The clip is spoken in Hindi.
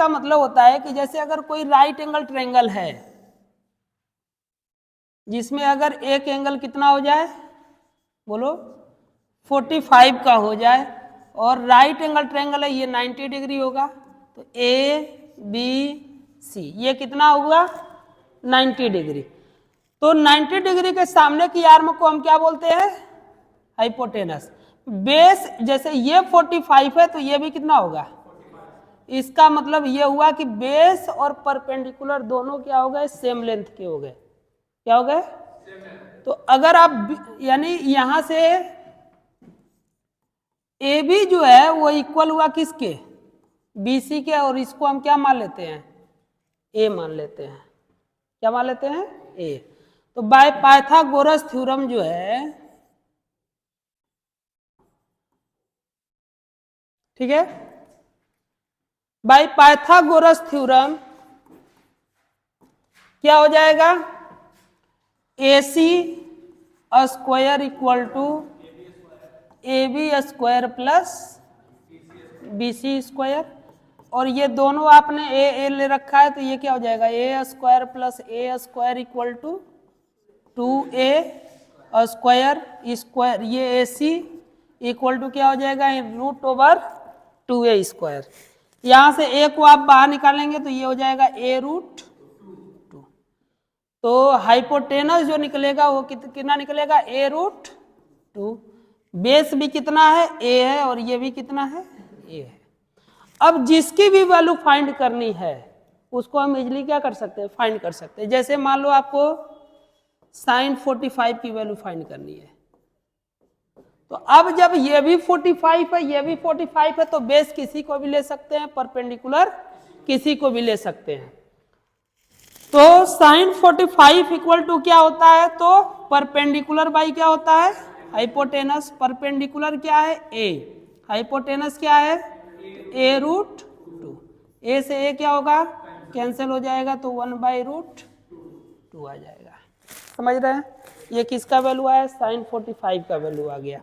का मतलब होता है कि जैसे अगर कोई राइट एंगल ट्रायंगल है जिसमें अगर एक एंगल कितना हो जाए, बोलो 45 का हो जाए, और राइट एंगल ट्रायंगल है ये 90 डिग्री होगा, तो ए बी सी ये कितना होगा 90 डिग्री। तो 90 डिग्री के सामने की आर्म को हम क्या बोलते हैं, हाइपोटेनस। बेस जैसे ये 45 है तो ये भी कितना होगा, इसका मतलब ये हुआ कि बेस और परपेंडिकुलर दोनों क्या हो गए, सेम लेंथ के हो गए। क्या हो गए, तो अगर आप यानी यहां से ए बी जो है वो इक्वल हुआ किसके, बी सी के, और इसको हम क्या मान लेते हैं, ए मान लेते हैं। क्या मान लेते हैं, ए। तो बाय पाइथागोरस थ्योरम जो है, ठीक है, बाय पाइथागोरस थ्योरम क्या हो जाएगा, A C square equal to A B square plus B C square, और ये दोनों आपने ए ले रखा है तो ये क्या हो जाएगा, A square plus A square equal to 2a square square, ये ए सी इक्वल टू क्या हो जाएगा, रूट ओवर 2a स्क्वायर। यहां से ए को आप बाहर निकालेंगे तो ये हो जाएगा ए रूट 2। तो हाइपोटेनस जो निकलेगा वो कितना निकलेगा, ए रूट 2। बेस भी कितना है, ए है, और ये भी कितना है, ए है। अब जिसकी भी वैल्यू फाइंड करनी है उसको हम इजिली क्या कर सकते हैं, फाइंड कर सकते हैं। जैसे मान लो आपको साइन 45 की वैल्यू फाइंड करनी है, तो अब जब ये भी 45 है ये भी 45 है, तो बेस किसी को भी ले सकते हैं, परपेंडिकुलर किसी को भी ले सकते हैं। तो साइन 45 इक्वल टू क्या होता है, तो परपेंडिकुलर बाई क्या होता है, हाइपोटेनस। परपेंडिकुलर क्या है, ए, हाइपोटेनस क्या है, ए रूट 2। ए से ए क्या होगा, कैंसिल हो जाएगा, तो 1/√2 आ जाएगा। समझ रहे हैं, ये किसका वैल्यू आया, साइन 45 का वैल्यू आ गया।